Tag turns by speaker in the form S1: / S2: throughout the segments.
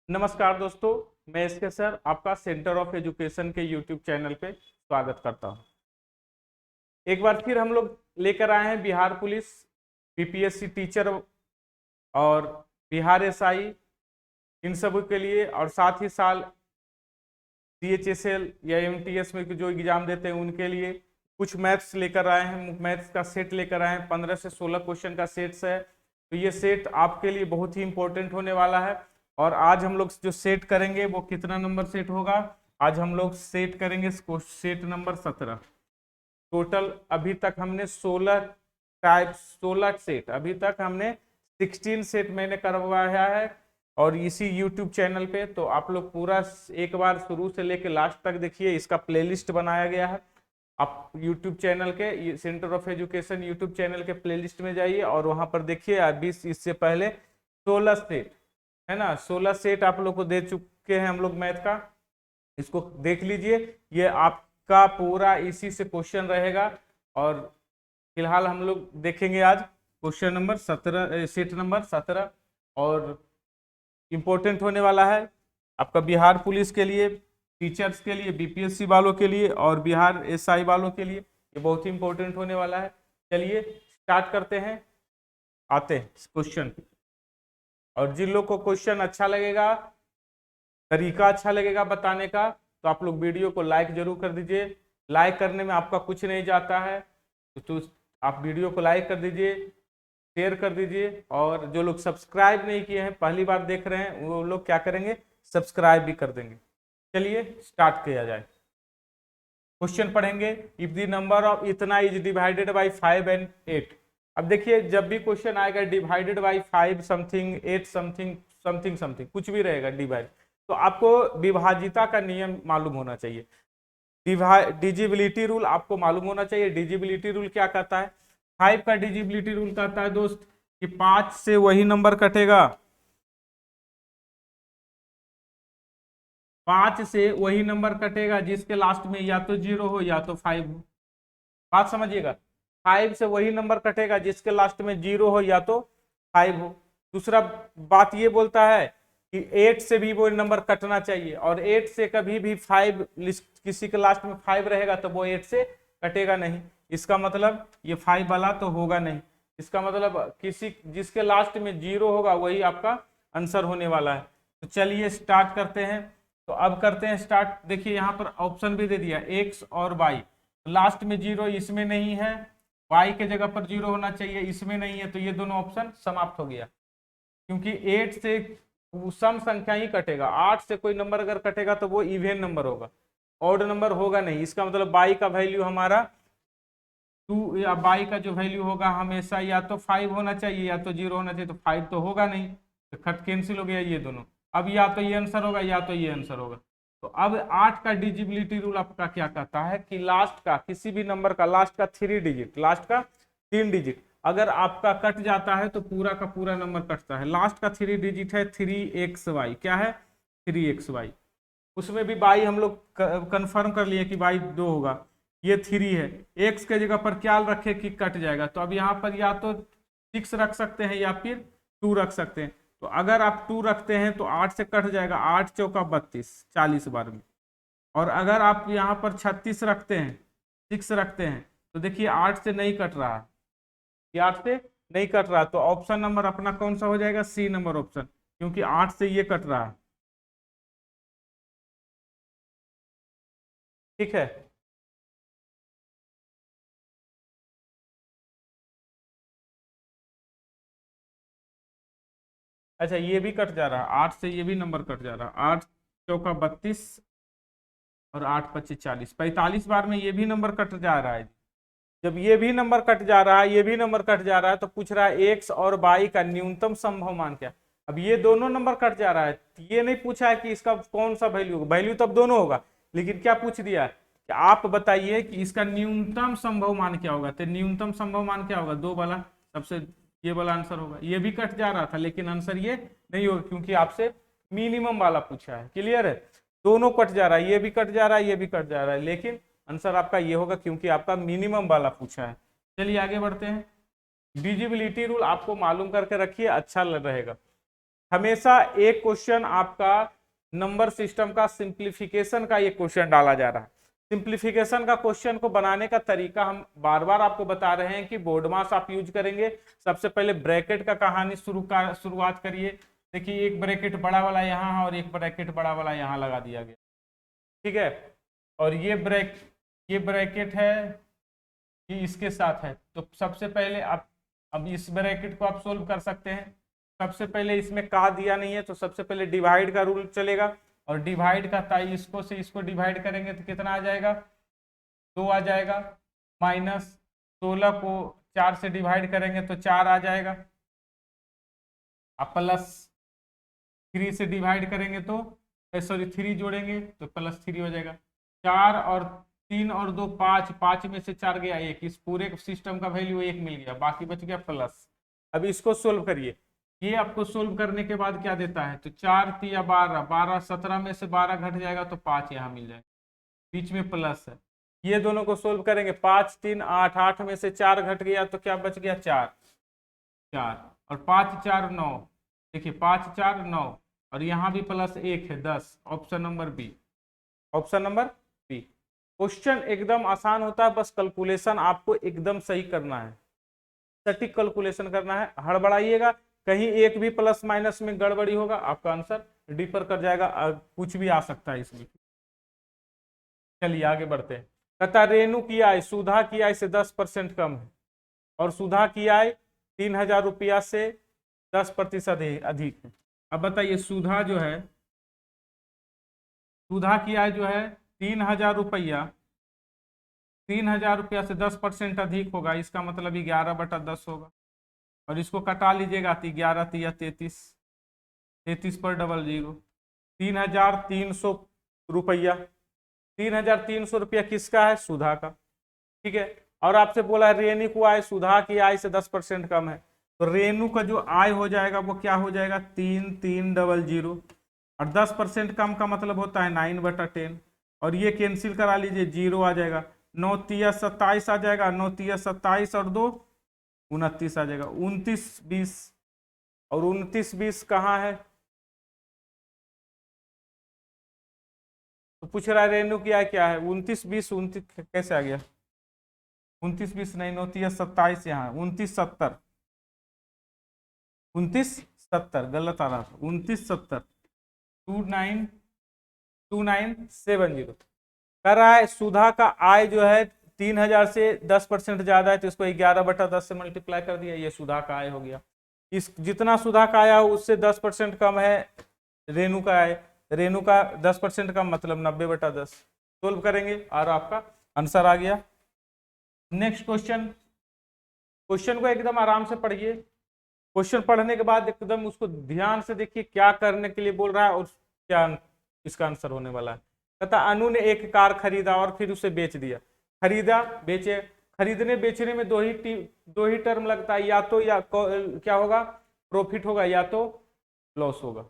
S1: नमस्कार दोस्तों, मैं एसके सर आपका सेंटर ऑफ एजुकेशन के यूट्यूब चैनल पे स्वागत करता हूं। एक बार फिर हम लोग लेकर आए हैं बिहार पुलिस बीपीएससी टीचर और बिहार एसआई इन सब के लिए, और साथ ही साल सीएचएसएल या एमटीएस में जो एग्जाम देते हैं उनके लिए कुछ मैथ्स लेकर आए हैं। मैथ्स का सेट लेकर आए हैं, 15 से 16 क्वेश्चन का सेट्स है। तो ये सेट आपके लिए बहुत ही इंपॉर्टेंट होने वाला है। और आज हम लोग जो सेट करेंगे वो कितना नंबर सेट होगा? आज हम लोग सेट करेंगे सेट नंबर 17। टोटल अभी तक हमने 16 सेट, अभी तक हमने 16 सेट मैंने करवाया है और इसी यूट्यूब चैनल पे। तो आप लोग पूरा एक बार शुरू से लेके लास्ट तक देखिए, इसका प्लेलिस्ट बनाया गया है। आप यूट्यूब चैनल के centre of education YouTube channel के प्लेलिस्ट में जाइए और वहां पर देखिए। अभी इससे पहले 16 सेट है ना, 16 सेट आप लोग को दे चुके हैं हम लोग मैथ का। इसको देख लीजिए, ये आपका पूरा इसी से क्वेश्चन रहेगा। और फिलहाल हम लोग देखेंगे आज क्वेश्चन नंबर 17, सेट नंबर 17। और इम्पोर्टेंट होने वाला है आपका बिहार पुलिस के लिए, टीचर्स के लिए, बीपीएससी वालों के लिए और बिहार एसआई वालों के लिए। ये बहुत ही इंपॉर्टेंट होने वाला है। चलिए स्टार्ट करते हैं, आते हैं क्वेश्चन। और जिन लोग को क्वेश्चन अच्छा लगेगा, तरीका अच्छा लगेगा बताने का, तो आप लोग वीडियो को लाइक जरूर कर दीजिए। लाइक करने में आपका कुछ नहीं जाता है, तो आप वीडियो को लाइक कर दीजिए, शेयर कर दीजिए। और जो लोग सब्सक्राइब नहीं किए हैं, पहली बार देख रहे हैं, वो लोग क्या करेंगे, सब्सक्राइब भी कर देंगे। चलिए स्टार्ट किया जाए। क्वेश्चन पढ़ेंगे। इफ द नंबर ऑफ इतना इज डिवाइडेड बाई 5 एंड 8। अब देखिए, जब भी क्वेश्चन आएगा divided by 5 something 8 something something something कुछ भी रहेगा डिवाइड, तो आपको विभाजिता का नियम मालूम होना चाहिए। डिजिबिलिटी रूल आपको मालूम होना चाहिए। डिजिबिलिटी रूल क्या कहता है? 5 का डिजिबिलिटी रूल कहता है दोस्त कि 5 से वही नंबर कटेगा, 5 से वही नंबर कटेगा जिसके लास्ट में या तो 0 हो या तो 5 हो। बात समझिएगा, 5 से वही नंबर कटेगा जिसके लास्ट में 0 हो या तो 5 हो। दूसरा बात ये बोलता है कि 8 से भी वो नंबर कटना चाहिए, और 8 से कभी भी 5 किसी के लास्ट में 5 रहेगा तो वो 8 से कटेगा नहीं। इसका मतलब ये 5 वाला तो होगा नहीं। इसका मतलब किसी जिसके लास्ट में 0 होगा वही आपका आंसर होने वाला है। तो चलिए स्टार्ट करते हैं। तो अब करते हैं स्टार्ट। देखिए यहाँ पर ऑप्शन भी दे दिया x और y। लास्ट में 0 इसमें नहीं है, y के जगह पर 0 होना चाहिए, इसमें नहीं है, तो ये दोनों ऑप्शन समाप्त हो गया। क्योंकि 8 से सम संख्या ही कटेगा, 8 से कोई नंबर अगर कटेगा तो वो इवेन नंबर होगा, ऑड नंबर होगा नहीं। इसका मतलब y का वैल्यू हमारा 2, या y का जो वैल्यू होगा हमेशा या तो 5 होना चाहिए या तो 0 होना चाहिए। तो 5 तो होगा नहीं, तो खट कैंसिल हो गया ये दोनों। अब या तो ये आंसर होगा या तो ये आंसर होगा। तो अब 8 का डिजिबिलिटी रूल आपका क्या कहता है कि लास्ट का किसी भी नंबर का लास्ट का 3 डिजिट, लास्ट का 3 डिजिट अगर आपका कट जाता है तो पूरा का पूरा नंबर कटता है। लास्ट का 3 डिजिट है 3xy, क्या है 3xy। उसमें भी बाई हम लोग कंफर्म कर लिए कि बाई 2 होगा, ये 3 है। एक्स के जगह पर क्या रखे कि कट जाएगा, तो अब यहाँ पर या तो 6 रख सकते हैं या फिर 2 रख सकते हैं। तो अगर आप 2 रखते हैं तो 8 से कट जाएगा, 8 चौका 32, 40 बार में। और अगर आप यहाँ पर 36 रखते हैं, 6 रखते हैं, तो देखिए 8 से नहीं कट रहा है, ये 8 से नहीं कट रहा, तो ऑप्शन नंबर अपना कौन सा हो जाएगा, सी नंबर ऑप्शन, क्योंकि 8 से ये कट रहा है। ठीक है। अच्छा, ये भी कट जा रहा है, 8 से ये भी नंबर कट जा रहा है, 8 चौका 32 और 8 25 40, 45 बार में ये भी नंबर कट जा रहा है। जब ये भी नंबर कट जा रहा है, ये भी नंबर कट जा रहा है, तो पूछ रहा है एक्स और वाई का न्यूनतम संभव मान क्या। अब ये दोनों नंबर कट जा रहा है, ये नहीं पूछा है कि इसका कौन सा वैल्यू होगा, वैल्यू तो अब दोनों होगा, लेकिन क्या पूछ दिया है कि आप बताइए कि इसका न्यूनतम संभव मान क्या होगा। तो न्यूनतम संभव मान क्या होगा, 2 वाला सबसे ये वाला आंसर होगा। ये भी कट जा रहा था लेकिन आंसर ये नहीं होगा, क्योंकि आपसे मिनिमम वाला पूछा है। क्लियर है, दोनों कट जा रहा है, ये भी कट जा रहा है, ये भी कट जा रहा है, लेकिन आंसर आपका ये होगा क्योंकि आपका मिनिमम वाला पूछा है। चलिए आगे बढ़ते हैं। डिजिबिलिटी रूल आपको मालूम करके रखिए, अच्छा रहेगा। हमेशा एक क्वेश्चन आपका नंबर सिस्टम का सिंप्लीफिकेशन का ये क्वेश्चन डाला जा रहा है। सिंप्लीफिकेशन का क्वेश्चन को बनाने का तरीका हम बार बार आपको बता रहे हैं कि बोर्ड मास आप यूज करेंगे। सबसे पहले ब्रैकेट का कहानी शुरुआत करिए। देखिए एक ब्रैकेट बड़ा वाला यहाँ और एक ब्रैकेट बड़ा वाला यहाँ लगा दिया गया, ठीक है। और ये ब्रैकेट है, ये इसके साथ है। तो सबसे पहले आप अब इस ब्रैकेट को आप सोल्व कर सकते हैं। सबसे पहले इसमें का दिया नहीं है तो सबसे पहले डिवाइड का रूल चलेगा, और डिवाइड का ताई इसको से इसको डिवाइड करेंगे तो कितना आ जाएगा, 2 आ जाएगा। माइनस 16 को 4 से डिवाइड करेंगे तो 4 आ जाएगा। अब प्लस 3 से डिवाइड करेंगे तो सॉरी 3 जोड़ेंगे तो प्लस 3 हो जाएगा। 4 और 3 और 2 5, 5 में से 4 गया 1, इस पूरे सिस्टम का वैल्यू 1 मिल गया, बाकी बच गया प्लस। अब इसको सोल्व करिए। ये आपको सोल्व करने के बाद क्या देता है, तो 4 3 12, 12 17 में से 12 घट जाएगा तो 5 यहाँ मिल जाएगा, बीच में प्लस है। ये दोनों को सोल्व करेंगे, 5 3 8, 8 में से 4 घट गया तो क्या बच गया 4 और 5 4 9। देखिए 5 4 9 और यहाँ भी प्लस 1 है 10। Option number B, option number B. Question एकदम आसान होता है, बस कैलकुलेशन आपको एकदम सही करना है, सटीक कैलकुलेशन करना है। हड़बड़ाइएगा, कहीं एक भी प्लस माइनस में गड़बड़ी होगा आपका आंसर डिफर कर जाएगा, कुछ भी आ सकता है इसमें। चलिए आगे बढ़ते हैं। कहता रेणु की आय सुधा की आय से 10% कम है और सुधा की आय 3000 रुपया से 10% अधिक है। अब बताइए सुधा जो है, सुधा की आय जो है 3000 रुपया, 3000 रुपया से 10% अधिक होगा, इसका मतलब 11/10 होगा। और इसको कटा लीजिएगा तो 11 तिया 33, 33 पर डबल 0, 3300 रुपया। 3300 रुपया किसका है, सुधा का, ठीक है। और आपसे बोला है रेणु को आय सुधा की आय से 10% कम है, तो रेणु का जो आय हो जाएगा वो क्या हो जाएगा 3300, और 10% कम का मतलब होता है 9/10, और ये कैंसिल करा लीजिए 0 आ जाएगा। 9 तिया 27 आ जाएगा, 9 तिया 27 और 2 29 आ जाएगा। 29 20 और 29 20 कहाँ है, तो पूछ रहा है रेणु की आय क्या है। 29 20 29 कैसे आ गया, 29 20 नहीं, 9 तिया 27 यहाँ 29 70, 29 70 गलत आ रहा था, 29 70 2970 कर रहा है। सुधा का आय जो है 3000 से 10% ज्यादा है, तो इसको 11/10 से मल्टीप्लाई कर दिया, ये सुधा का आय हो गया। इस जितना सुधा का आय उससे 10% कम है रेणु का आय, रेणु का 10% कम मतलब 90/10। सोल्व करेंगे और आपका आंसर आ गया। नेक्स्ट क्वेश्चन, क्वेश्चन को एकदम आराम से पढ़िए। क्वेश्चन पढ़ने के बाद एकदम उसको ध्यान से देखिए क्या करने के लिए बोल रहा है और क्या इसका आंसर होने वाला है। कहता अनु ने एक कार खरीदा और फिर उसे बेच दिया। खरीदा बेचे, खरीदने बेचने में दो ही टर्म लगता है, या तो क्या होगा प्रॉफिट होगा या तो लॉस होगा।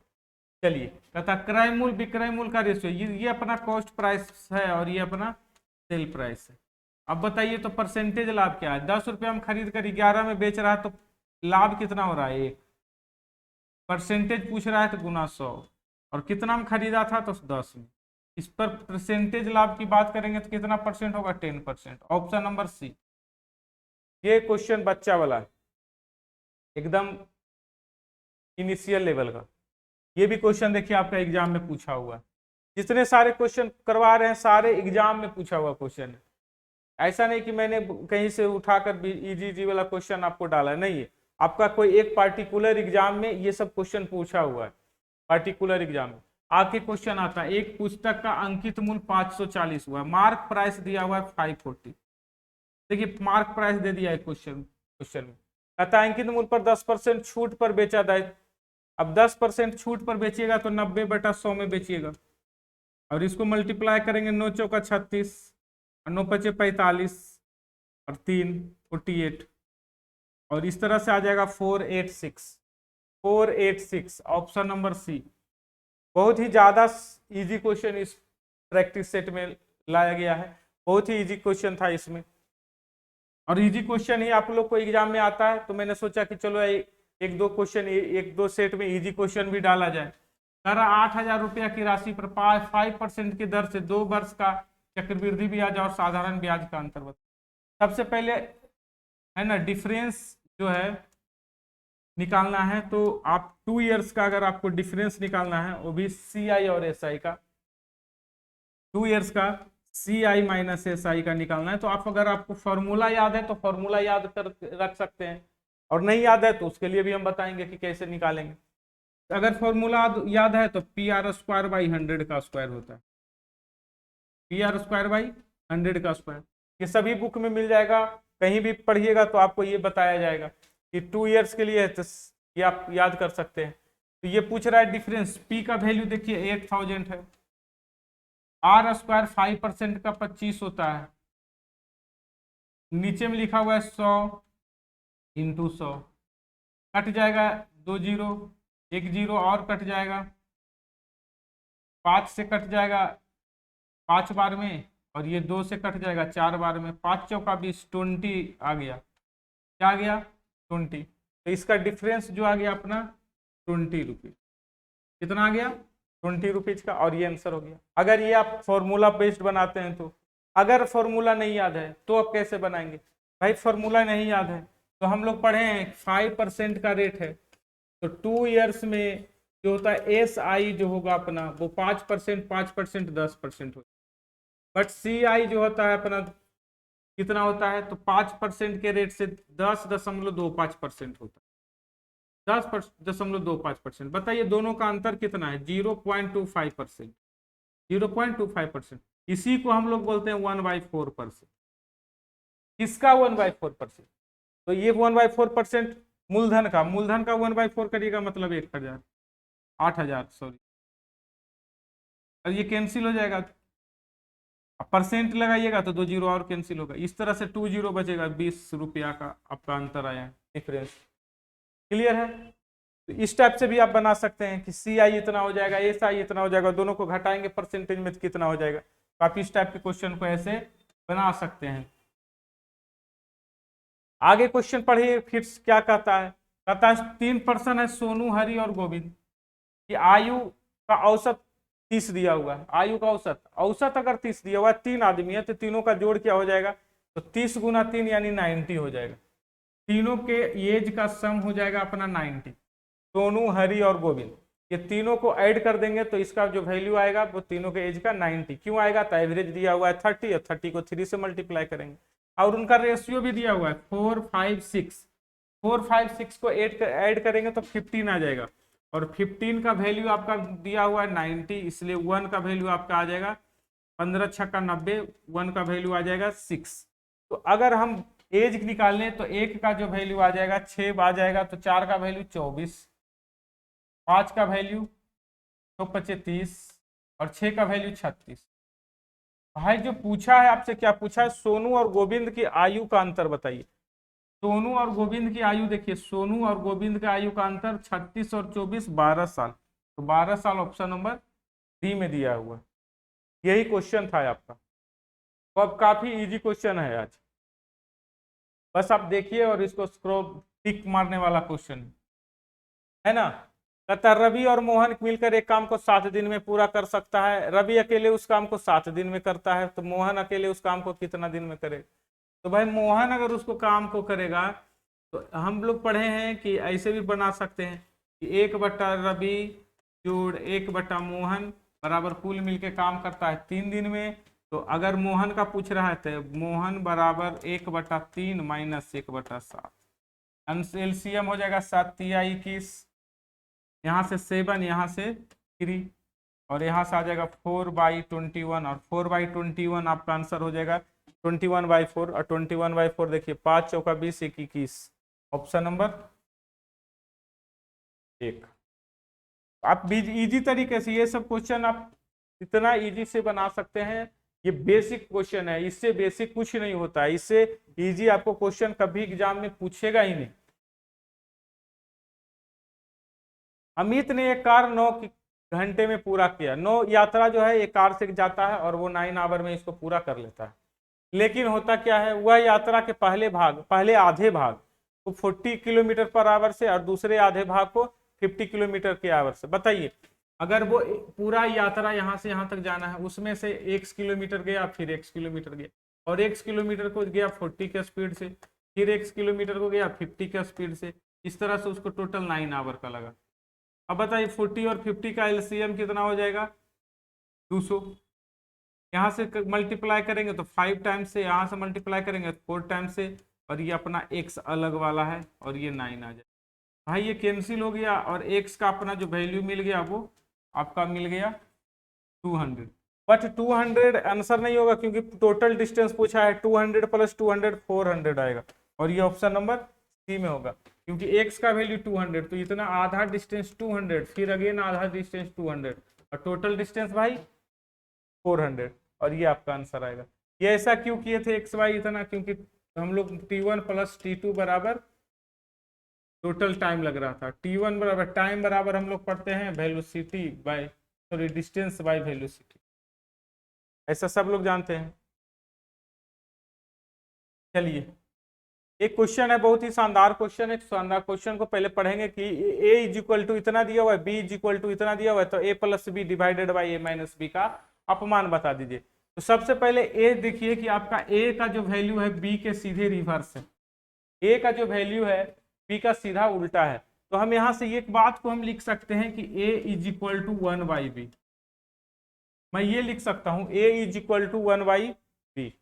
S1: चलिए कहता क्रय मूल्य विक्रय मूल्य का रेशियो, ये अपना कॉस्ट प्राइस है और ये अपना सेल प्राइस है। अब बताइए तो परसेंटेज लाभ क्या है, 10 रुपये हम खरीद कर 11 में बेच रहा है तो लाभ कितना हो रहा है 1। परसेंटेज पूछ रहा है तो गुना 100, और कितना हम खरीदा था तो 10 में। इस पर परसेंटेज लाभ की बात करेंगे तो कितना परसेंट होगा 10%। Option number C. ये क्वेश्चन बच्चा वाला है, एकदम इनिशियल लेवल का। ये भी क्वेश्चन देखिए आपका एग्जाम में पूछा हुआ है, जितने सारे क्वेश्चन करवा रहे हैं सारे एग्जाम में पूछा हुआ क्वेश्चन है। ऐसा नहीं कि मैंने कहीं से उठाकर इजी वाला क्वेश्चन आपको डाला है, नहीं है। आपका कोई एक पार्टिकुलर एग्जाम में ये सब क्वेश्चन पूछा हुआ है, पार्टिकुलर एग्जाम में आके क्वेश्चन आता है। एक पुस्तक का अंकित मूल्य 540 हुआ है, मार्क प्राइस दिया हुआ है 540। देखिए मार्क प्राइस दे दिया है क्वेश्चन में, कहता है अंकित मूल्य पर 10% छूट पर बेचा जाए। अब 10% छूट पर बेचिएगा तो 90/100 में बेचिएगा, और इसको मल्टीप्लाई करेंगे 9 चौका 36 और 9 पचे 45 और 3 48, और इस तरह से आ जाएगा 486। Option number C. बहुत ही ज्यादा इजी क्वेश्चन इस प्रैक्टिस सेट में लाया गया है, बहुत ही इजी क्वेश्चन था इसमें, और इजी क्वेश्चन ही आप लोग को एग्जाम में आता है, तो मैंने सोचा कि चलो एक दो क्वेश्चन, एक दो सेट में इजी क्वेश्चन भी डाला जाए। कर 8,000 रुपया की राशि पर 5% की दर से 2 वर्ष का चक्रवृद्धि ब्याज और साधारण ब्याज का अंतर बताओ। सबसे पहले है ना डिफरेंस जो है निकालना है, तो आप 2 इयर्स का अगर आपको डिफरेंस निकालना है, वो भी CI और SI का, 2 इयर्स का CI माइनस SI का निकालना है। तो आप अगर आपको फॉर्मूला याद है तो फॉर्मूला याद कर रख सकते हैं, और नहीं याद है तो उसके लिए भी हम बताएंगे कि कैसे निकालेंगे। अगर फॉर्मूला याद है तो PR²/100 का स्क्वायर होता है, PR²/100 का स्क्वायर। ये सभी बुक में मिल जाएगा, कहीं भी पढ़िएगा तो आपको ये बताया जाएगा कि 2 इयर्स के लिए है, तो ये आप याद कर सकते हैं। तो ये पूछ रहा है डिफरेंस, P का वैल्यू देखिए 8000 है, R² 5% का 25 होता है, नीचे में लिखा हुआ है 100 × 100, कट जाएगा 2 जीरो, 1 जीरो और कट जाएगा, 5 से कट जाएगा 5 बार में, और ये 2 से कट जाएगा 4 बार में, 5 चौका 20, 20 आ गया। क्या आ गया? 20। तो इसका डिफरेंस जो आ गया अपना 20 रुपीज। कितना आ गया? 20 रुपीज का, और ये आंसर हो गया। अगर ये आप फॉर्मूला बेस्ड बनाते हैं तो, अगर फॉर्मूला नहीं याद है तो आप कैसे बनाएंगे? भाई फॉर्मूला नहीं याद है तो हम लोग पढ़े हैं 5% का रेट है, तो 2 इयर्स में जो होता है SI जो होगा अपना वो 5%, 5%, 10% होता है। बट CI जो होता है अपना कितना होता है? तो 5% के रेट से 10.25% होता है, 10.25%। बताइए दोनों का अंतर कितना है? 0.25%, 0.25%। इसी को हम लोग बोलते हैं 1/4%। किसका 1/4%? तो ये 1/4% मूलधन का, मूलधन का 1/4 करिएगा मतलब 1000, 8000 सॉरी, और ये कैंसिल हो जाएगा, परसेंट लगाइएगा तो 2 जीरो और कैंसिल होगा, इस तरह से 2 जीरो बचेगा, 20 रुपया का आपका अंतर आया है डिफरेंस। क्लियर है? तो इस टाइप से भी आप बना सकते हैं कि CI इतना हो जाएगा, SI इतना हो जाएगा, दोनों को घटाएंगे परसेंटेज में कितना हो जाएगा। तो आप इस टाइप के क्वेश्चन को ऐसे बना सकते हैं। आगे क्वेश्चन पढ़िए फिर क्या कहता है। कहता है 3 पर्सन है, सोनू, हरि और गोविंद की आयु का औसत 30 दिया हुआ है। आयु का औसत, औसत अगर 30 दिया हुआ है, 3 आदमी है तो तीनों का जोड़ क्या हो जाएगा? तो 30 × 3 यानी 90 हो जाएगा। तीनों के एज का सम हो जाएगा अपना 90। सोनू, हरि और गोविंद, ये तीनों को ऐड कर देंगे तो इसका जो वैल्यू आएगा वो तीनों के एज का 90। क्यों आएगा? तो एवरेज दिया हुआ है 30, और 30 को 3 से मल्टीप्लाई करेंगे, और उनका रेशियो भी दिया हुआ है 4, 5, 6। 4, 5, 6 को ऐड करेंगे तो 15 आ जाएगा, और 15 का वैल्यू आपका दिया हुआ है 90, इसलिए 1 का वैल्यू आपका आ जाएगा 15 छक्का 90, 1 का वैल्यू आ जाएगा 6। तो अगर हम एज निकालें तो 1 का जो वैल्यू आ जाएगा 6 आ जाएगा, तो 4 का वैल्यू 24, 5 का वैल्यू तो 35, और 6 का वैल्यू 36। भाई जो पूछा है आपसे, क्या पूछा है? सोनू और गोविंद की आयु का अंतर बताइए। सोनू और गोविंद की आयु देखिए, सोनू और गोविंद का आयु का अंतर 36 और 24, 12 साल। तो 12 साल ऑप्शन नंबर डी में दिया हुआ। यही क्वेश्चन था आपका। तो अब काफी इजी क्वेश्चन है आज, बस आप देखिए और इसको स्क्रॉल टिक मारने वाला क्वेश्चन है ना। कहता है रवि और मोहन मिलकर एक काम को 7 दिन में पूरा कर सकता है। रवि अकेले उस काम को 7 दिन में करता है, तो मोहन अकेले उस काम को कितना दिन में करेगा? तो भाई मोहन अगर उसको काम को करेगा तो हम लोग पढ़े हैं कि ऐसे भी बना सकते हैं कि 1/रवि जोड़ 1/मोहन बराबर कुल मिलके काम करता है 3 दिन में। तो अगर मोहन का पूछ रहा है तो मोहन बराबर 1/3 माइनस 1/7, एलसीएम हो जाएगा 7 × 21, यहाँ से 7, यहाँ से 3, और यहाँ से आ जाएगा 4/21, और 4/21 आपका आंसर हो जाएगा 21/4, और 21/4 देखिए 5 चौका 20, 21, ऑप्शन नंबर 1। आप इजी तरीके से ये सब क्वेश्चन आप इतना इजी से बना सकते हैं। ये बेसिक क्वेश्चन है, इससे बेसिक कुछ नहीं होता है, इससे इजी आपको क्वेश्चन कभी एग्जाम में पूछेगा ही नहीं। अमित ने एक कार 9 घंटे में पूरा किया। 9 यात्रा जो है एक कार से जाता है और वो 9 आवर में इसको पूरा कर लेता है। लेकिन होता क्या है, वह यात्रा के पहले आधे भाग को 40 किलोमीटर पर आवर से और दूसरे आधे भाग को 50 किलोमीटर के आवर से। बताइए अगर वो पूरा यात्रा यहाँ से यहाँ तक जाना है, उसमें से x किलोमीटर गया, फिर x किलोमीटर गया, और x किलोमीटर को गया 40 के स्पीड से, फिर x किलोमीटर को गया 50 के स्पीड से, इस तरह से उसको टोटल 9 आवर का लगा। अब बताइए 40 और 50 का एलसीएम कितना हो जाएगा? 200। यहाँ से मल्टीप्लाई करेंगे तो 5 टाइम्स से, यहाँ से मल्टीप्लाई करेंगे 4 टाइम्स से, और ये अपना x अलग वाला है और ये 9 आ जाए। भाई ये कैंसिल हो गया और x का अपना जो वैल्यू मिल गया वो आपका मिल गया 200। बट 200 आंसर नहीं होगा क्योंकि टोटल डिस्टेंस पूछा है, 200 प्लस 200 400 आएगा, और ये ऑप्शन नंबर सी में होगा क्योंकि x का वैल्यू 200, तो इतना आधा डिस्टेंस 200, फिर अगेन आधा डिस्टेंस 200, और टोटल डिस्टेंस भाई 400, और ये आपका आंसर आएगा। ये ऐसा क्यों किए थे x y इतना? क्योंकि हम लोग t1 प्लस t2 बराबर टोटल टाइम लग रहा था। t1 बराबर टाइम बराबर हम लोग पढ़ते हैं velocity bye, sorry distance by velocity, ऐसा सब लोग जानते हैं। चलिए एक क्वेश्चन है, बहुत ही शानदार क्वेश्चन है। शानदार क्वेश्चन को पहले पढ़ेंगे कि a इज इक्वल टू इतना दिया हुआ है, b इज इक्वल टू इतना दिया हुआ है, तो a plus B divided by a minus B का अपमान बता दीजिए। तो सबसे पहले a देखिए कि आपका a का जो वैल्यू है b के सीधे रिवर्स है, a का जो वैल्यू है b का सीधा उल्टा है। तो हम यहाँ से एक बात को हम लिख सकते हैं कि a is equal to 1 by b. मैं ये लिख सकता हूँ a is equal to 1 by b,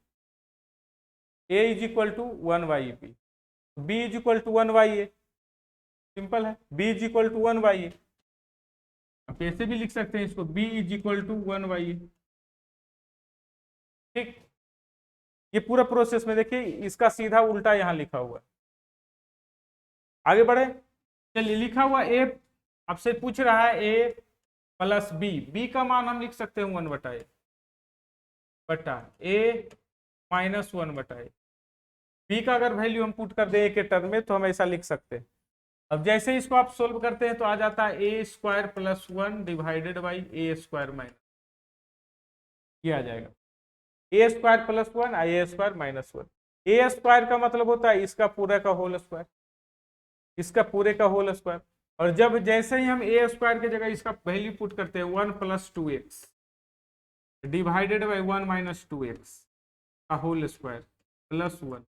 S1: a is equal to 1 by b, b is equal to 1 by a, simple है, b is equal to 1 by a. आप ऐसे भी लिख सकते हैं इसको, b is equal to 1 by a. ठीक, ये पूरा प्रोसेस में देखिए इसका सीधा उल्टा यहाँ लिखा हुआ है। आगे बढ़े, चलिए लिखा हुआ a, आपसे पूछ रहा है a प्लस बी, बी का मान हम लिख सकते हैं 1 बटा ए माइनस 1 बटा ए। बी का अगर वैल्यू हम पुट कर दें ए के टर्म में तो हम ऐसा लिख सकते हैं। अब जैसे ही इसको आप सोल्व करते हैं तो आ जाता है a square plus 1 divided by a square minus, ये आ जाएगा a square plus 1 a square minus 1। A square का मतलब होता है इसका पूरा का होल स्क्वायर, इसका पूरे का होल स्क्वायर, और जब जैसे ही हम ए स्क्वायर की जगह इसका वैल्यू पुट करते हैं 1 plus 2x divided by 1 minus 2x का whole square plus 1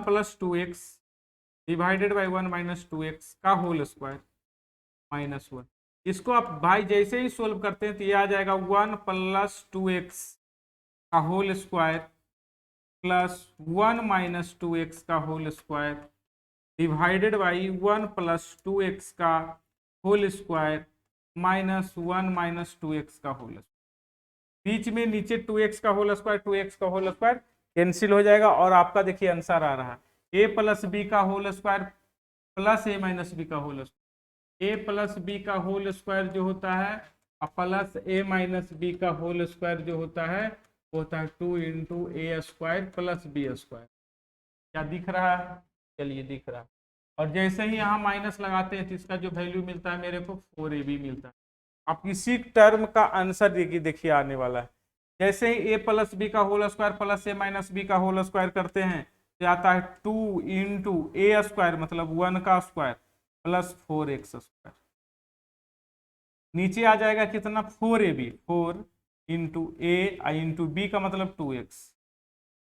S1: plus 2x divided by 1 minus 2x का होल स्क्वायर माइनस 1। इसको आप भाई जैसे ही सोल्व करते हैं तो ये आ जाएगा 1 प्लस 2x का whole square plus 1 minus 2x का whole square divided by 1 plus 2x का whole square minus 1 minus 2x का होल स्क्वायर। बीच में नीचे 2x का होल स्क्वायर 2x का होल स्क्वायर कैंसिल हो जाएगा, और आपका देखिए आंसर आ रहा है a प्लस बी का whole square plus a minus B का whole square. a plus B का होल स्क्वायर जो होता है प्लस a माइनस बी का होल स्क्वायर जो होता है वो होता है 2 into a square plus b square. क्या दिख रहा है? चलिए दिख रहा है। और जैसे ही यहाँ माइनस लगाते हैं तो इसका जो वैल्यू मिलता है मेरे को 4ab मिलता है। अब इसी टर्म का आंसर देखिए आने वाला है। जैसे ही a प्लस बी का whole square plus a minus B का होल स्क्वायर करते हैं तो आता है 2 इंटू ए स्क्वायर मतलब 1 का स्क्वायर प्लस 4x स्क्वायर। नीचे आ जाएगा कितना 4ab, 4 इंटू ए इंटू बी का मतलब 2x।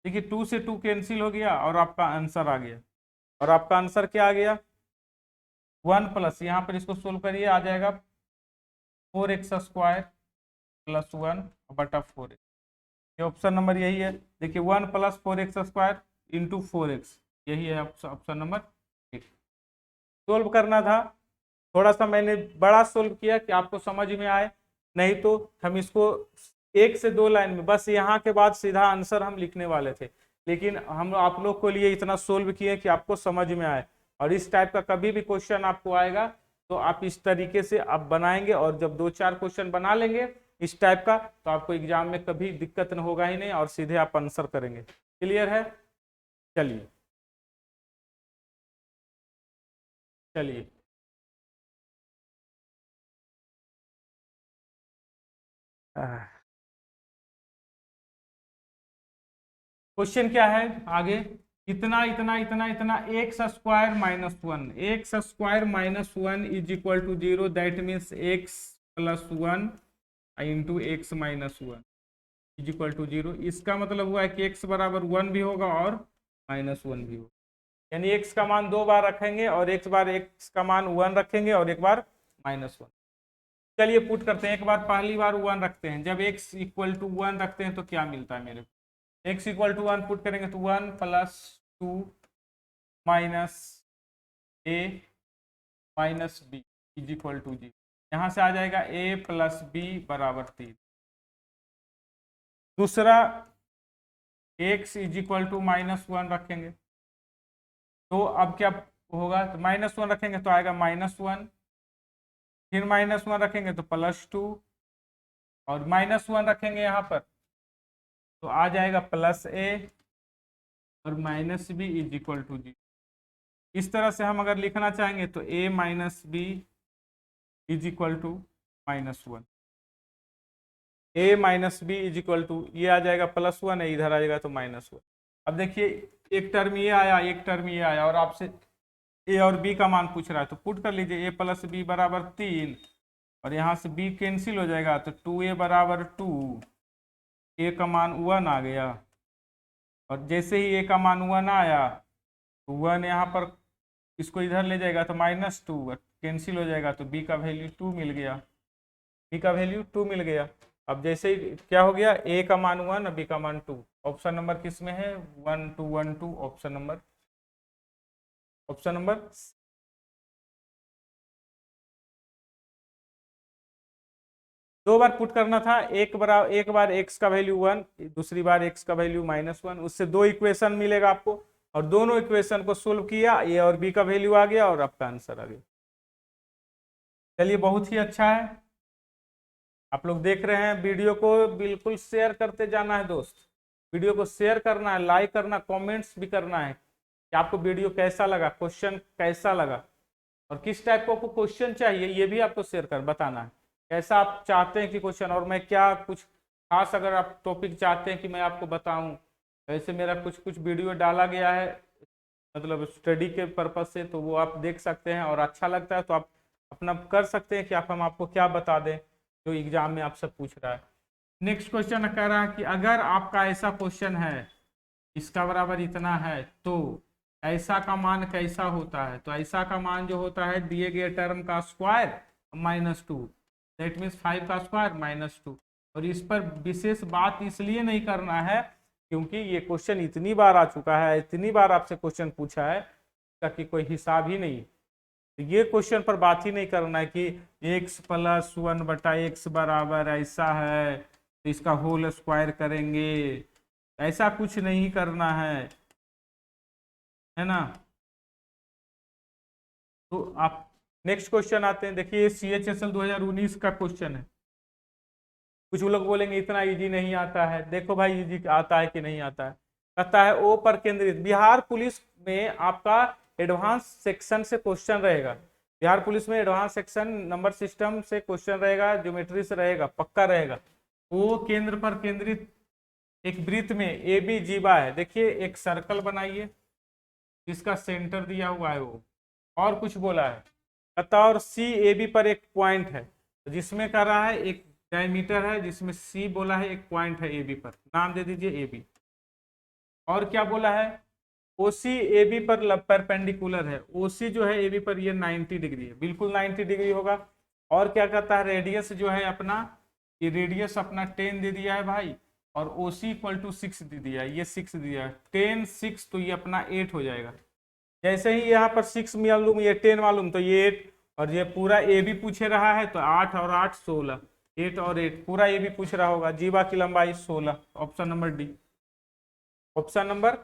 S1: देखिए 2 से 2 कैंसिल हो गया और आपका आंसर आ गया, और आपका आंसर क्या आ गया 1 प्लस, यहाँ पर इसको सोल्व करिए आ जाएगा 4x स्क्वायर प्लस 1 बटा 4x। ये ऑप्शन नंबर यही है। देखिए 1 plus 4x square into 4x, यही है ऑप्शन नंबर 1। सोल्व करना था, थोड़ा सा मैंने बड़ा सोल्व किया कि आपको समझ में आए, नहीं तो हम इसको 1 से 2 लाइन में बस यहाँ के बाद सीधा आंसर हम लिखने वाले थे, लेकिन हम आप लोग को लिए इतना सोल्व किए कि आपको समझ में आए। और इस टाइप का कभी भी क्वेश्चन आपको आएगा तो आप इस तरीके से आप बनाएंगे, और जब 2-4 क्वेश्चन बना लेंगे इस टाइप का तो आपको एग्जाम में कभी दिक्कत न होगा ही नहीं, और सीधे आप आंसर करेंगे। क्लियर है? चलिए चलिए क्वेश्चन क्या है आगे इतना इतना इतना इतना x square minus one, x square minus one is equal to zero, that means x plus one into x minus one is equal to zero. इसका मतलब हुआ है कि एक्स बराबर वन भी होगा और माइनस वन भी होगा, यानी एक्स का मान दो बार रखेंगे और एक बार एक्स का मान वन रखेंगे और एक बार माइनस वन। चलिए पुट करते हैं, एक बार पहली बार वन रखते हैं, जब एक्स इक्वल टू वन रखते हैं तो क्या मिलता है मेरे को, x equal to one put करेंगे तो one plus two minus a minus b is equal to g, यहाँ से आ जाएगा ए प्लस बी बराबर 3। दूसरा x is equal to minus one रखेंगे तो अब क्या होगा, तो माइनस वन रखेंगे तो आएगा माइनस वन, फिर माइनस वन रखेंगे तो प्लस टू, और माइनस वन रखेंगे यहाँ पर तो आ जाएगा प्लस ए और minus b is equal to g. इस तरह से हम अगर लिखना चाहेंगे तो a minus b is equal to minus one, a minus b is equal to, ये आ जाएगा प्लस वन है, इधर आ जाएगा तो माइनस वन। अब देखिए एक टर्म ये आया, एक टर्म ये आया, और आपसे ए और बी का मान पूछ रहा है तो पुट कर लीजिए, ए प्लस बी बराबर 3 और यहाँ से बी कैंसिल हो जाएगा तो 2a बराबर 2, ए का मान वन आ गया, और जैसे ही ए का मान वन आया तो वन यहाँ पर इसको इधर ले जाएगा तो माइनस टू कैंसिल हो जाएगा तो बी का वैल्यू 2 मिल गया, बी का वैल्यू 2 मिल गया। अब जैसे ही क्या हो गया, ए का मान 1 और बी का मान 2, ऑप्शन नंबर किस में है 1 2 1 2, ऑप्शन नंबर दो बार पुट करना था, एक बार एक्स का वैल्यू 1, दूसरी बार एक्स का वैल्यू -1, उससे दो इक्वेशन मिलेगा आपको, और दोनों इक्वेशन को सोल्व किया, ए और बी का वैल्यू आ गया और आपका आंसर आ गया। चलिए बहुत ही अच्छा है, आप लोग देख रहे हैं, वीडियो को बिल्कुल शेयर करते जाना है दोस्त, वीडियो को शेयर करना है, लाइक करना, कमेंट्स भी करना है कि आपको वीडियो कैसा लगा, क्वेश्चन कैसा लगा, और किस टाइप का आपको क्वेश्चन चाहिए ये भी आपको शेयर कर बताना है, कैसा आप चाहते हैं कि क्वेश्चन, और मैं क्या कुछ खास अगर आप टॉपिक चाहते हैं कि मैं आपको बताऊं, वैसे मेरा कुछ वीडियो डाला गया है मतलब स्टडी के पर्पज से, तो वो आप देख सकते हैं, और अच्छा लगता है तो आप अपना कर सकते हैं कि हम आपको क्या बता दें जो एग्जाम में आपसे पूछ रहा है। नेक्स्ट क्वेश्चन कह रहा है कि अगर आपका ऐसा क्वेश्चन है इसका बराबर इतना है तो ऐसा का मान कैसा होता है, तो ऐसा का मान जो होता है दिए गए टर्म का स्क्वायर -2, दैट मीन्स 5 का स्क्वायर -2, और इस पर विशेष बात इसलिए नहीं करना है क्योंकि ये क्वेश्चन इतनी बार आ चुका है, इतनी बार आपसे क्वेश्चन पूछा है ताकि कोई हिसाब ही नहीं, तो ये क्वेश्चन पर बात ही नहीं करना है कि x + 1/x बराबर ऐसा है तो इसका होल स्क्वायर करेंगे, ऐसा कुछ नहीं करना है ना। तो आप नेक्स्ट क्वेश्चन आते हैं, देखिए CHSL 2019 का क्वेश्चन है, कुछ लोग बोलेंगे इतना इजी नहीं आता है, देखो भाई इजी आता है कि नहीं आता है, कहता है ओ पर केंद्रित, बिहार पुलिस में आपका एडवांस सेक्शन से क्वेश्चन रहेगा, बिहार पुलिस में एडवांस सेक्शन नंबर सिस्टम से क्वेश्चन रहेगा, ज्योमेट्री से रहेगा, पक्का रहेगा। ओ केंद्र पर केंद्रित एक वृत्त में ए बी जीवा है, देखिए एक सर्कल बनाइए जिसका सेंटर दिया हुआ है वो, और कुछ बोला है कहता, और सी ए बी पर एक पॉइंट है, तो जिसमें कह रहा है एक डायमीटर है, जिसमें सी बोला है एक पॉइंट है ए बी पर, नाम दे दीजिए ए बी, और क्या बोला है ओसी ए बी पर परपेंडिकुलर है, ओसी जो है ए बी पर ये 90 डिग्री है, बिल्कुल 90 डिग्री होगा, और क्या कहता है रेडियस जो है अपना, ये रेडियस अपना 10 दे दिया है भाई, और ओसी = 6 दे दिया है, ये 6 दिया है, 10 6 तो ये अपना 8 हो जाएगा, जैसे ही यहाँ पर 6 मालूम ये 10 मालूम तो ये 8, और ये पूरा ए बी पूछे रहा है तो 8 और 8 16, 8 और 8 पूरा ए बी पूछ रहा होगा, जीवा की लंबाई 16, option number D, option number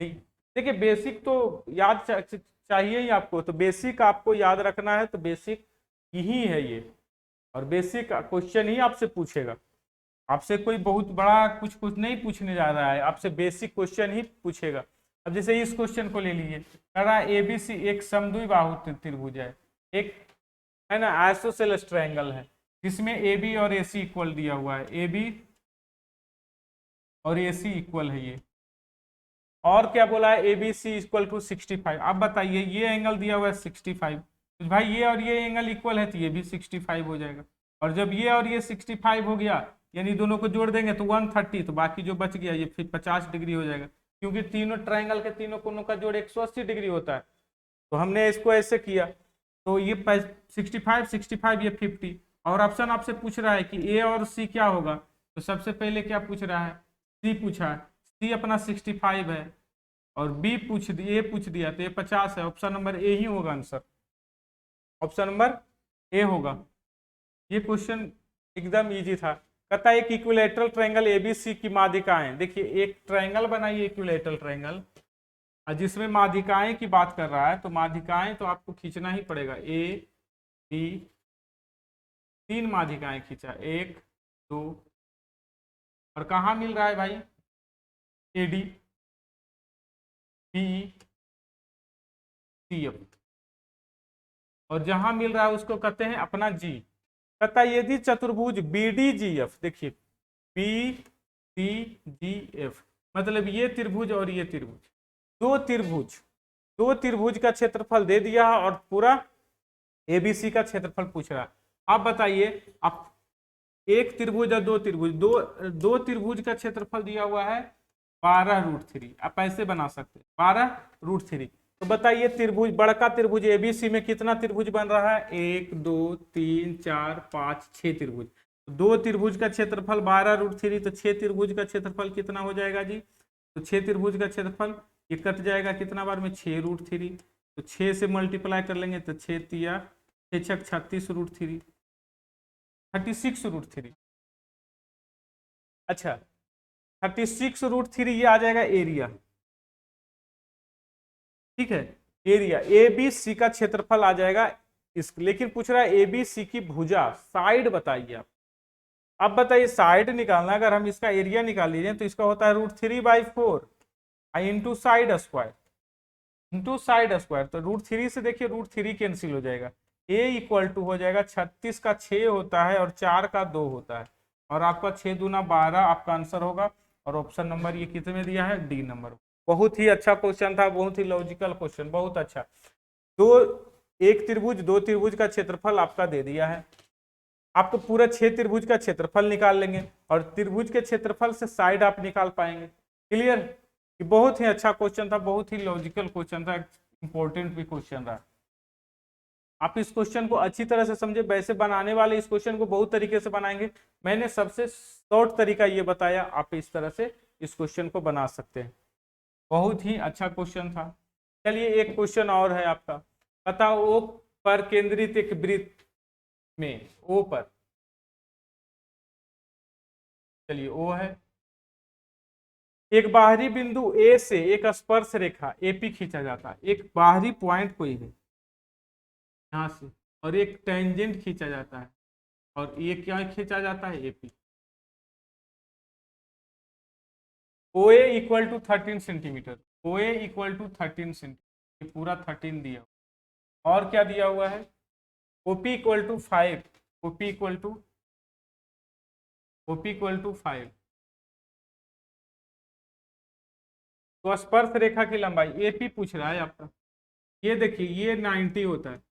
S1: D. देखिए बेसिक तो याद चाहिए ही आपको, तो बेसिक आपको याद रखना है, तो बेसिक यही है ये, और बेसिक क्वेश्चन ही आपसे पूछेगा, आपसे कोई बहुत बड़ा कुछ नहीं पूछने जा रहा है, आपसे बेसिक क्वेश्चन ही पूछेगा। अब जैसे इस क्वेश्चन को ले लीजिए, कह रहा है एबीसी एक समद्विबाहु त्रिभुज है, एक है ना आइसोसेलेस ट्रायंगल है, जिसमें ए बी और ए सी इक्वल दिया हुआ है, ए बी और ए सी इक्वल है ये, और क्या बोला है, A B C equal to 65। अब बताइए ये एंगल दिया हुआ है 65, तो भाई ये और ये एंगल इक्वल है तो ये भी 65 हो जाएगा। और जब ये और ये 65 हो गया यानी दोनों को जोड़ देंगे तो 130, तो बाकी जो बच गया ये फिर 50 डिग्री हो जाएगा, क्योंकि तीनों ट्राइंगल के तीनों कोनों का जोड़ 180 डिग्री होता है। तो हमने इसको ऐसे किया, तो ये 65 65 ये 50। और ऑप्शन आपसे पूछ रहा है कि ए और सी क्या होगा, तो सबसे पहले क्या पूछ रहा है, सी पूछा है, सी अपना 65 है, और बी पूछ दिया, ए पूछ दिया तो ये 50 है। ऑप्शन नंबर ए ही होगा आंसर, ऑप्शन नंबर ए होगा। ये क्वेश्चन एकदम इजी था। कहता है एक इक्विलेटरल ट्रायंगल एबीसी की माध्यिकाएं, देखिए एक ट्रायंगल बनाइए इक्विलेटरल ट्रायंगल, जिसमें माध्यिकाएं की बात कर रहा है, तो माध्यिकाएं तो आपको खींचना ही पड़ेगा। ए बी, 3 माध्यिकाएं खींचा, 1 2, और कहाँ मिल रहा है भाई, A D B C F, और जहां मिल रहा है उसको कहते हैं अपना जी। कहता है यदि चतुर्भुज बी डी जी एफ, देखिए बी डी जी एफ मतलब ये त्रिभुज और ये त्रिभुज, दो त्रिभुज का क्षेत्रफल दे दिया और पूरा एबीसी का क्षेत्रफल पूछ रहा है। आप बताइए, आप एक त्रिभुज और दो त्रिभुज, दो त्रिभुज का क्षेत्रफल दिया हुआ है 12√3, आप ऐसे बना सकते हैं 12√3। तो बताइए त्रिभुज, बड़का त्रिभुज एबीसी में कितना त्रिभुज बन रहा है, 1 2 3 4 5 6 त्रिभुज। दो त्रिभुज का क्षेत्रफल 12√3, तो 6 त्रिभुज का क्षेत्रफल कितना हो जाएगा जी, तो 6 त्रिभुज का क्षेत्रफल ये कट जाएगा कितना बार में, 6√3, तो 6 से मल्टीप्लाई कर लेंगे तो 6 तिया 6 छक 36√3, 36√3। अच्छा 36√3 ये आ जाएगा एरिया, ठीक है, एरिया ए बी सी का क्षेत्रफल आ जाएगा इस, लेकिन पूछ रहा है ए बी सी की भुजा, साइड बताइए आप। अब बताइए साइड निकालना, अगर हम इसका एरिया निकाल लीजिए तो इसका होता है √3/4 into side square, into side square, तो √3 से देखिए √3 कैंसिल हो जाएगा, ए इक्वल टू हो जाएगा 36 का 6 होता है और 4 का 2 होता है, और आपका 6 दूना 12 आपका आंसर होगा। और ऑप्शन नंबर ये कितने दिया है, डी नंबर। बहुत ही अच्छा क्वेश्चन था, बहुत ही लॉजिकल क्वेश्चन, बहुत अच्छा। एक त्रिभुज दो त्रिभुज का क्षेत्रफल आपका दे दिया है, आपको पूरा 6 त्रिभुज का क्षेत्रफल निकाल लेंगे और त्रिभुज के क्षेत्रफल से साइड आप निकाल पाएंगे। क्लियर, ये बहुत ही अच्छा क्वेश्चन था, बहुत ही लॉजिकल क्वेश्चन था, इंपॉर्टेंट भी क्वेश्चन था। आप इस क्वेश्चन को अच्छी तरह से समझे, वैसे बनाने वाले इस क्वेश्चन को बहुत तरीके से बनाएंगे, मैंने सबसे शॉर्ट तरीका ये बताया, आप इस तरह से इस क्वेश्चन को बना सकते हैं। बहुत ही अच्छा क्वेश्चन था। चलिए एक क्वेश्चन और है आपका, बताओ ओ पर केंद्रित एक वृत्त में, ओ पर, चलिए ओ है, एक बाहरी बिंदु ए से एक स्पर्श रेखा एपी खींचा जाता है, एक बाहरी पॉइंट कोई है यहाँ से, और एक टेंजेंट खींचा जाता है, और ये क्या खींचा जाता है, AP. O A equal to 13 centimetre, O A equal to 13 centimetre, पूरा 13 दिया, और क्या दिया हुआ है, OP equal to 5, OP equal to 5। तो स्पर्श रेखा की लंबाई एपी पूछ रहा है आपका, ये देखिए ये 90 होता है,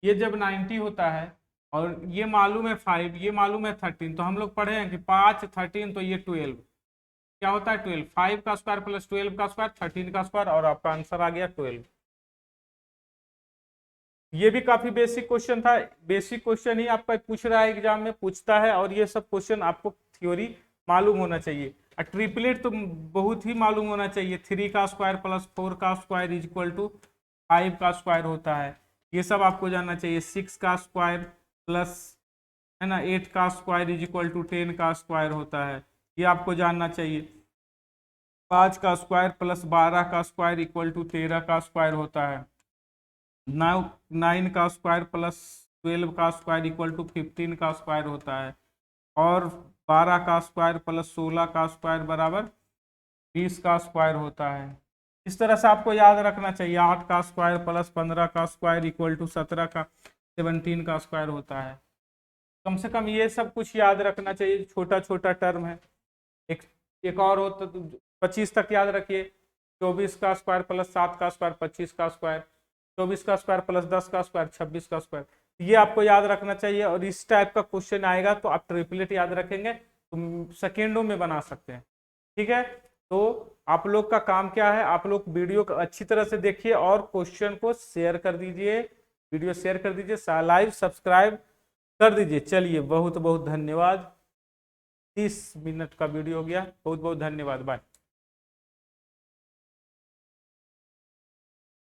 S1: ये जब 90 होता है और ये मालूम है 5, ये मालूम है 13, तो हम लोग पढ़े हैं कि 5 13 तो ये 12, क्या होता है 12, 5 का स्क्वायर प्लस 12 का स्क्वायर 13 का स्क्वायर, और आपका आंसर आ गया 12। ये भी काफी बेसिक क्वेश्चन था, बेसिक क्वेश्चन ही आपका पूछ रहा है, एग्जाम में पूछता है, और ये सब क्वेश्चन आपको थ्योरी मालूम होना चाहिए। ट्रिपलेट तो बहुत ही मालूम होना चाहिए, 3 का स्क्वायर प्लस 4 का स्क्वायर इज इक्वल टू 5 का स्क्वायर होता है, ये सब आपको जानना चाहिए। 6 का स्क्वायर प्लस है ना 8 का स्क्वायर इज इक्वल टू 10 का स्क्वायर होता है, ये आपको जानना चाहिए। 5 का स्क्वायर प्लस 12 का स्क्वायर इक्वल टू 13 का स्क्वायर होता है। 9 का स्क्वायर प्लस 12 का स्क्वायर इक्वल टू 15 का स्क्वायर होता है, और 12 का स्क्वायर प्लस 16 का स्क्वायर बराबर 20 का स्क्वायर होता है। इस तरह से आपको याद रखना चाहिए। 8 का स्क्वायर प्लस 15 का स्क्वायर इक्वल टू 17 का 17 का स्क्वायर होता है। कम से कम ये सब कुछ याद रखना चाहिए, छोटा छोटा टर्म है। एक और हो तो 25 तक याद रखिए, 24 का स्क्वायर प्लस 7 का स्क्वायर 25 का स्क्वायर, 24 का स्क्वायर प्लस 10 का स्क्वायर 26 का स्क्वायर। ये आपको याद रखना चाहिए, और इस टाइप का क्वेश्चन आएगा तो आप ट्रिपलेट याद रखेंगे तो सेकेंडों में बना सकते हैं। ठीक है, तो आप लोग का काम क्या है, आप लोग वीडियो को अच्छी तरह से देखिए और क्वेश्चन को शेयर कर दीजिए, वीडियो शेयर कर दीजिए, लाइव सब्सक्राइब कर दीजिए। चलिए बहुत बहुत धन्यवाद, 30 मिनट का वीडियो हो गया, बहुत बहुत धन्यवाद, बाय।